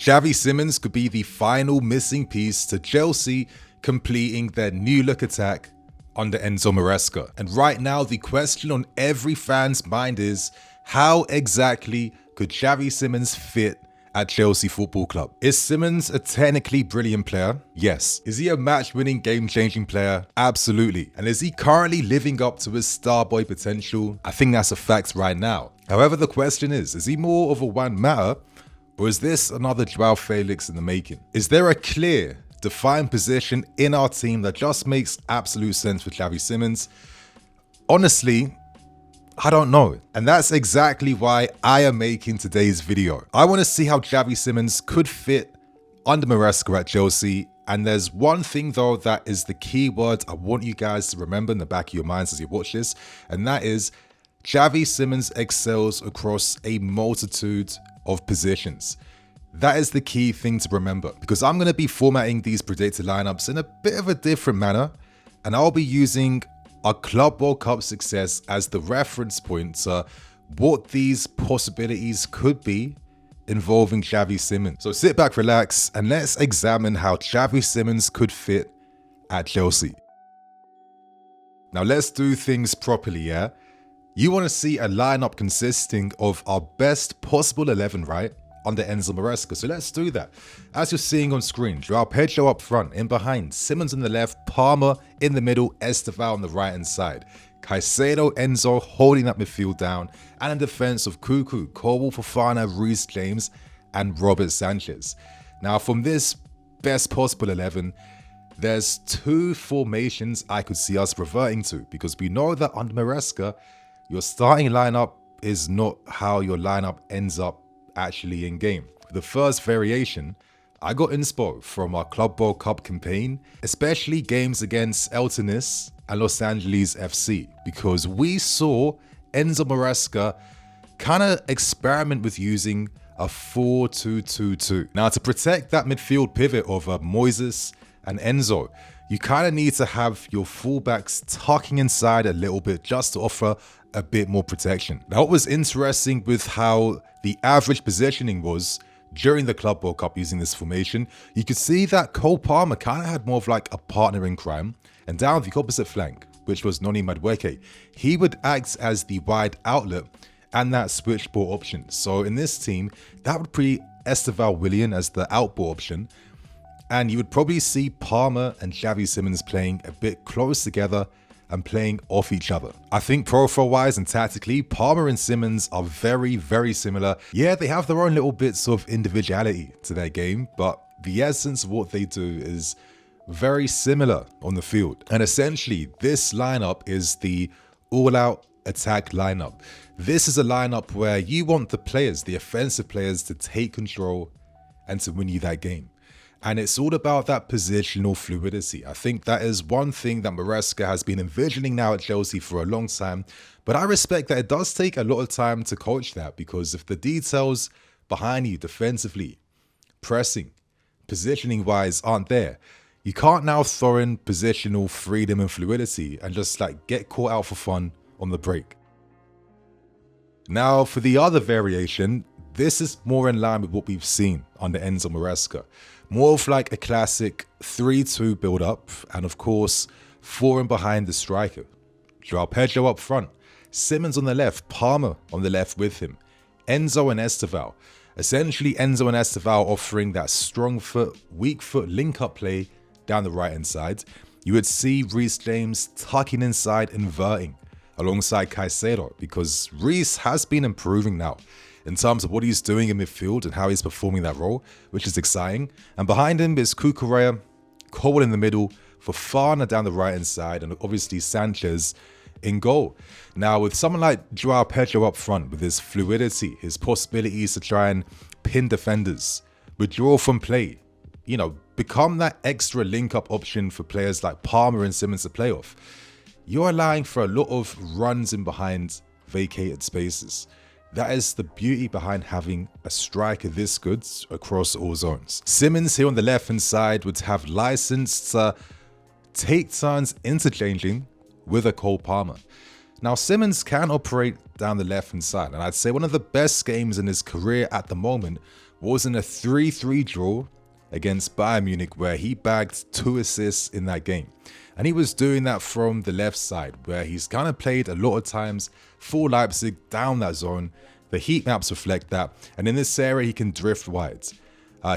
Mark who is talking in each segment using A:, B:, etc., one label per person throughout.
A: Xavi Simons could be the final missing piece to Chelsea completing their new look attack under Enzo Maresca. And right now, the question on every fan's mind is, how exactly could Xavi Simons fit at Chelsea Football Club? Is Simons a technically brilliant player? Yes. Is he a match-winning, game-changing player? Absolutely. And is he currently living up to his star boy potential? I think that's a fact right now. However, the question is he more of a Juan Mata, or is this another Joao Felix in the making? Is there a clear, defined position in our team that just makes absolute sense for Xavi Simons? Honestly, I don't know. And that's exactly why I am making today's video. I want to see how Xavi Simons could fit under Maresca at Chelsea. And there's one thing though that is the key word I want you guys to remember in the back of your minds as you watch this. And that is Xavi Simons excels across a multitude of positions. That is the key thing to remember, because I'm going to be formatting these predicted lineups in a bit of a different manner. And I'll be using our Club World Cup success as the reference point to what these possibilities could be involving Xavi Simons. So sit back, relax, and let's examine how Xavi Simons could fit at Chelsea. Now let's do things properly, yeah? You want to see a lineup consisting of our best possible 11, right? Under Enzo Maresca. So let's do that. As you're seeing on screen, Joao Pedro up front, in behind, Simons on the left, Palmer in the middle, Estevão on the right hand side. Caicedo, Enzo holding that midfield down, and in defense of Cuckoo, Cole, Fofana, Reece James, and Robert Sanchez. Now from this best possible 11, there's two formations I could see us reverting to, because we know that under Maresca, your starting lineup is not how your lineup ends up actually in game. For the first variation, I got inspo from our Club World Cup campaign, especially games against Eltonis and Los Angeles FC, because we saw Enzo Maresca kind of experiment with using a 4-2-2-2. Now, to protect that midfield pivot of Moises and Enzo, you kind of need to have your fullbacks tucking inside a little bit just to offer a bit more protection. Now, what was interesting with how the average positioning was during the Club World Cup using this formation, you could see that Cole Palmer kind of had more of like a partner in crime, and down the opposite flank, which was Noni Madueke, he would act as the wide outlet and that switch ball option. So in this team, that would be Estevão Willian as the out ball option, and you would probably see Palmer and Xavi Simons playing a bit close together and playing off each other. I think profile-wise and tactically, Palmer and Simons are very, very similar. Yeah, they have their own little bits of individuality to their game, but the essence of what they do is very similar on the field. And essentially, this lineup is the all-out attack lineup. This is a lineup where you want the players, the offensive players, to take control and to win you that game. And it's all about that positional fluidity. I think that is one thing that Maresca has been envisioning now at Chelsea for a long time. But I respect that it does take a lot of time to coach that, because if the details behind you defensively, pressing, positioning wise aren't there, you can't now throw in positional freedom and fluidity and just like get caught out for fun on the break. Now for the other variation, this is more in line with what we've seen under Enzo Maresca. More of like a classic 3-2 build-up, and of course, 4 in behind the striker. Joao Pedro up front, Simons on the left, Palmer on the left with him, Enzo and Estevão. Essentially, Enzo and Estevão offering that strong foot, weak foot link-up play down the right-hand side. You would see Reece James tucking inside, inverting alongside Caicedo, because Reece has been improving now in terms of what he's doing in midfield and how he's performing that role, which is exciting. And behind him is Cucurella, Cole in the middle, Fofana down the right-hand side, and obviously Sanchez in goal. Now, with someone like Joao Pedro up front, with his fluidity, his possibilities to try and pin defenders, withdraw from play, you know, become that extra link-up option for players like Palmer and Simons to play off, you're allowing for a lot of runs in behind vacated spaces. That is the beauty behind having a striker this good across all zones. Simons here on the left-hand side would have license to take turns interchanging with a Cole Palmer. Now, Simons can operate down the left-hand side, and I'd say one of the best games in his career at the moment was in a 3-3 draw against Bayern Munich, where he bagged 2 assists in that game. And he was doing that from the left side, where he's kind of played a lot of times for Leipzig down that zone. The heat maps reflect that. And in this area, he can drift wide.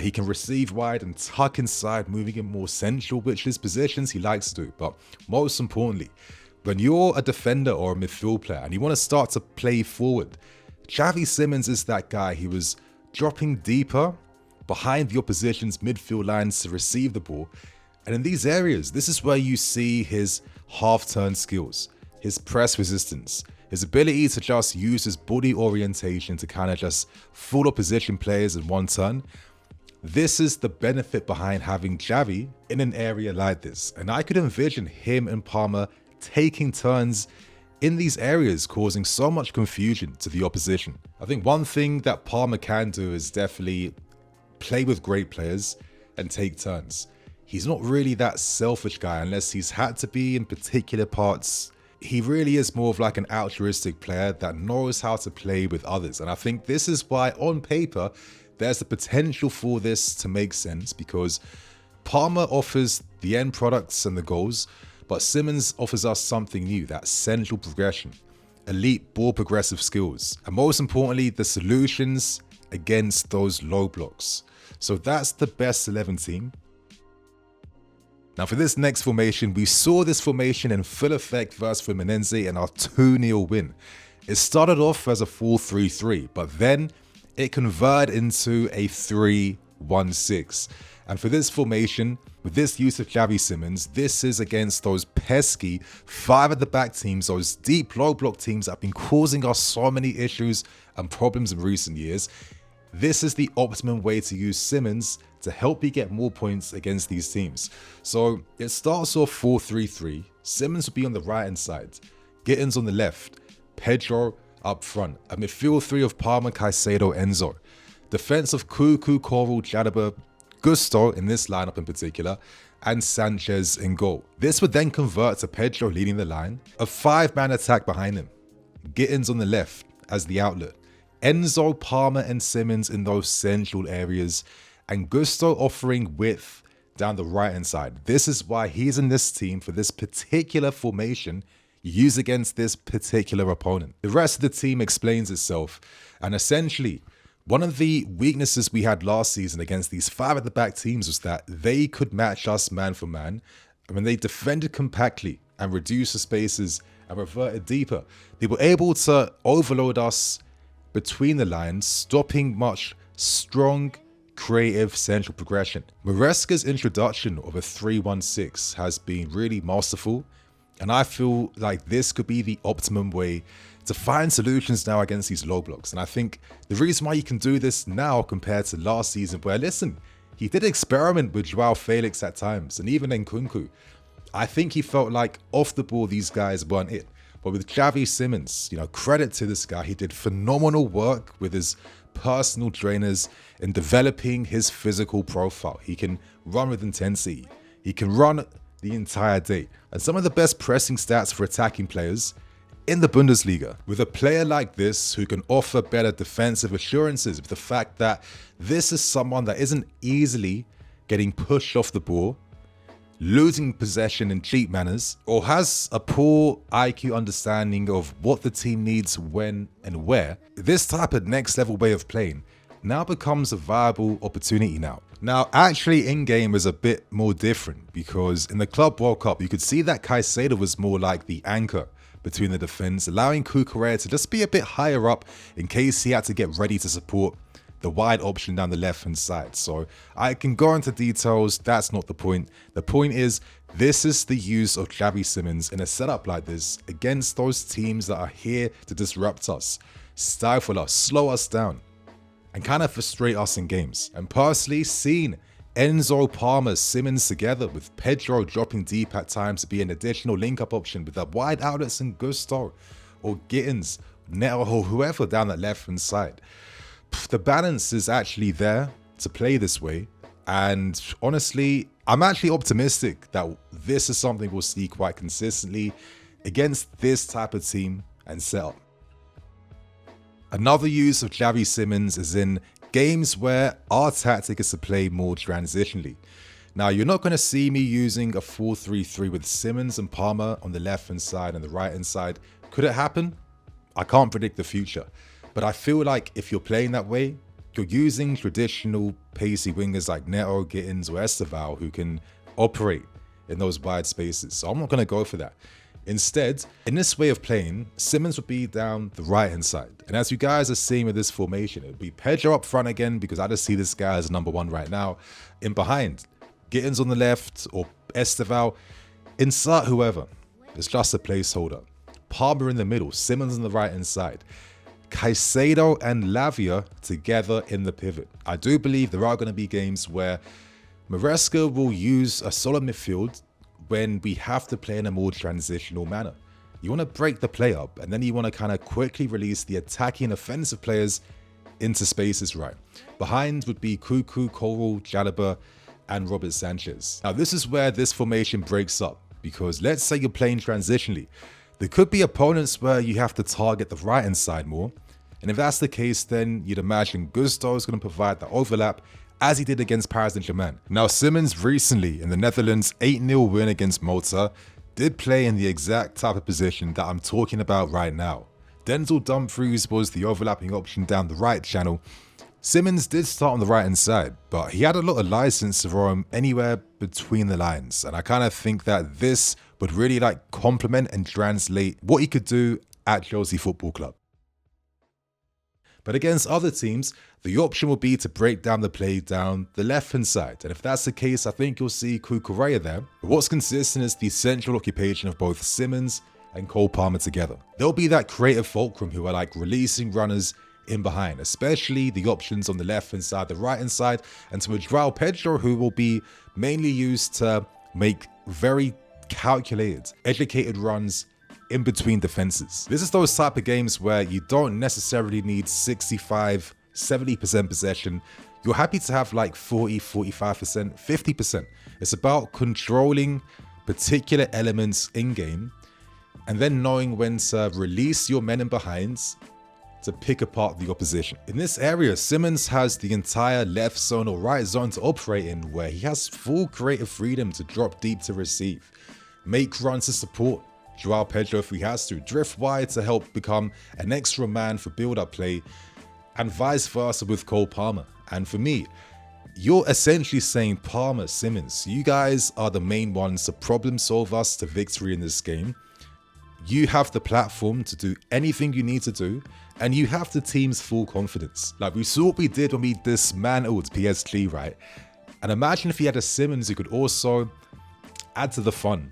A: He can receive wide and tuck inside, moving in more central, which is positions he likes to do. But most importantly, when you're a defender or a midfield player and you want to start to play forward, Xavi Simons is that guy. He was dropping deeper behind the opposition's midfield lines to receive the ball. And in these areas, this is where you see his half-turn skills, his press resistance, his ability to just use his body orientation to kind of just fool opposition players in one turn. This is the benefit behind having Xavi in an area like this. And I could envision him and Palmer taking turns in these areas, causing so much confusion to the opposition. I think one thing that Palmer can do is definitely play with great players and take turns. He's not really that selfish guy unless he's had to be in particular parts. He really is more of like an altruistic player that knows how to play with others. And I think this is why on paper, there's the potential for this to make sense, because Palmer offers the end products and the goals, but Simons offers us something new, that central progression, elite ball progressive skills, and most importantly, the solutions against those low blocks. So that's the best 11 team. Now for this next formation, we saw this formation in full effect versus Fluminense in our 2-0 win. It started off as a 4-3-3, but then it converted into a 3-1-6. And for this formation, with this use of Xavi Simons, this is against those pesky 5 at the back teams, those deep low block teams that have been causing us so many issues and problems in recent years. This is the optimum way to use Simons to help you get more points against these teams. So it starts off 4-3-3. Simons will be on the right hand side, Gittins on the left, Pedro up front, a midfield 3 of Palmer, Caicedo, Enzo. Defense of Cuckoo, Coral, Jadaba, Gusto in this lineup in particular, and Sanchez in goal. This would then convert to Pedro leading the line, a 5-man attack behind him, Gittins on the left as the outlet, Enzo, Palmer and Simons in those central areas, and Gusto offering width down the right hand side. This is why he's in this team for this particular formation used against this particular opponent. The rest of the team explains itself, and essentially one of the weaknesses we had last season against these 5 at the back teams was that they could match us man for man. And when they defended compactly and reduced the spaces and reverted deeper, they were able to overload us between the lines, stopping much strong, creative central progression. Maresca's introduction of a 3-1-6 has been really masterful, and I feel like this could be the optimum way to find solutions now against these low blocks. And I think the reason why you can do this now compared to last season, where listen, he did experiment with Joao Felix at times, and even Nkunku, I think he felt like off the ball these guys weren't it. But with Xavi Simons, credit to this guy, he did phenomenal work with his personal trainers in developing his physical profile. He can run with intensity. He can run the entire day. And some of the best pressing stats for attacking players in the Bundesliga. With a player like this who can offer better defensive assurances, with the fact that this is someone that isn't easily getting pushed off the ball, losing possession in cheap manners, or has a poor IQ understanding of what the team needs when and where, this type of next level way of playing now becomes a viable opportunity now. Now, actually in-game is a bit more different, because in the Club World Cup, you could see that Caicedo was more like the anchor between the defense, allowing Cucurella to just be a bit higher up in case he had to get ready to support the wide option down the left-hand side. So I can go into details, that's not the point. The point is, this is the use of Xavi Simons in a setup like this against those teams that are here to disrupt us, stifle us, slow us down, and kind of frustrate us in games. And personally, seeing Enzo, Palmer, Simons together with Pedro dropping deep at times to be an additional link-up option with the wide outlets in Gusto or Gittins, Neto, or whoever down that left-hand side. The balance is actually there to play this way. And honestly, I'm actually optimistic that this is something we'll see quite consistently against this type of team and setup. Another use of Xavi Simons is in games where our tactic is to play more transitionally. Now, you're not going to see me using a 4-3-3 with Simons and Palmer on the left-hand side and the right-hand side. Could it happen? I can't predict the future. But I feel like if you're playing that way, you're using traditional pacey wingers like Neto, Gittins, or Estevão who can operate in those wide spaces. So I'm not going to go for that. Instead, in this way of playing, Simons would be down the right-hand side. And as you guys are seeing with this formation, it would be Pedro up front again, because I just see this guy as number 1 right now. In behind, Gittins on the left, or Estevão. Insert whoever. It's just a placeholder. Palmer in the middle, Simons on the right-hand side. Caicedo and Lavia together in the pivot. I do believe there are going to be games where Maresca will use a solid midfield when we have to play in a more transitional manner. You want to break the play up, and then you want to kind of quickly release the attacking offensive players into spaces right. Behind would be Cuckoo, Coral, Jalaba, and Robert Sanchez. Now, this is where this formation breaks up, because let's say you're playing transitionally. There could be opponents where you have to target the right-hand side more, and if that's the case, then you'd imagine Gusto is going to provide the overlap as he did against Paris Saint-Germain. Now, Simons recently in the Netherlands 8-0 win against Malta did play in the exact type of position that I'm talking about right now. Denzel Dumfries was the overlapping option down the right channel. Simons did start on the right-hand side, but he had a lot of license to roam anywhere between the lines, and I kind of think that this would really complement and translate what he could do at Chelsea Football Club. But against other teams, the option will be to break down the play down the left-hand side. And if that's the case, I think you'll see Cucurella there. But what's consistent is the central occupation of both Simons and Cole Palmer together. There'll be that creative fulcrum who are releasing runners in behind, especially the options on the left-hand side, the right-hand side, and to João Pedro, who will be mainly used to make very calculated, educated runs in between defenses. This is those type of games where you don't necessarily need 65, 70% possession. You're happy to have 40, 45%, 50%. It's about controlling particular elements in game and then knowing when to release your men in behind to pick apart the opposition. In this area, Simons has the entire left zone or right zone to operate in, where he has full creative freedom to drop deep to receive, make runs to support João Pedro if he has to, drift wide to help become an extra man for build-up play, and vice versa with Cole Palmer. And for me, you're essentially saying, Palmer, Simons, you guys are the main ones to problem solve us to victory in this game. You have the platform to do anything you need to do, and you have the team's full confidence. We saw what we did when we dismantled PSG, right? And imagine if he had a Simons who could also add to the fun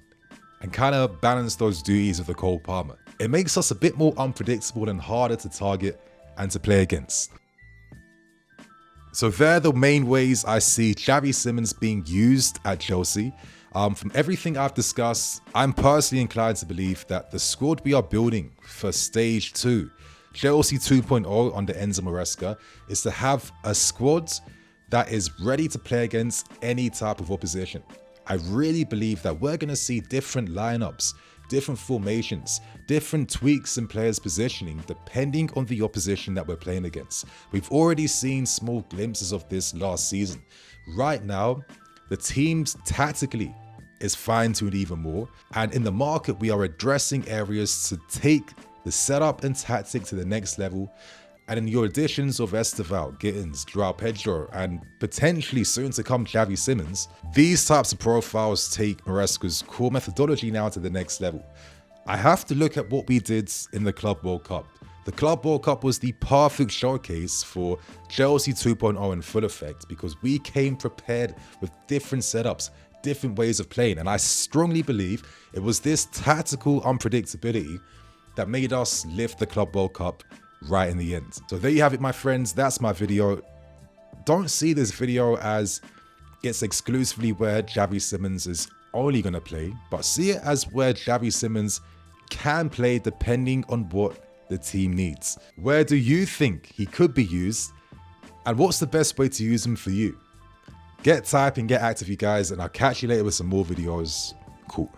A: and kind of balance those duties with the Cole Palmer. It makes us a bit more unpredictable and harder to target and to play against. So they're the main ways I see Xavi Simons being used at Chelsea. From everything I've discussed, I'm personally inclined to believe that the squad we are building for stage 2, Chelsea 2.0 under Enzo Maresca, is to have a squad that is ready to play against any type of opposition. I really believe that we're going to see different lineups, different formations, different tweaks in players' positioning depending on the opposition that we're playing against. We've already seen small glimpses of this last season. Right now, the teams tactically is fine-tuned even more, and in the market we are addressing areas to take the setup and tactic to the next level. And in your additions of Estevão, Gittins, João Pedro, and potentially soon to come Xavi Simons, these types of profiles take Maresca's core methodology now to the next level. I have to look at what we did in the Club World Cup. The Club World Cup was the perfect showcase for Chelsea 2.0 in full effect, because we came prepared with different setups, different ways of playing, and I strongly believe it was this tactical unpredictability that made us lift the Club World Cup right in the end. So there you have it, my friends. That's my video. Don't see this video as it's exclusively where Xavi Simons is only going to play, but see it as where Xavi Simons can play depending on what the team needs. Where do you think he could be used, and what's the best way to use him for you? Get typing, get active, you guys, and I'll catch you later with some more videos. Cool.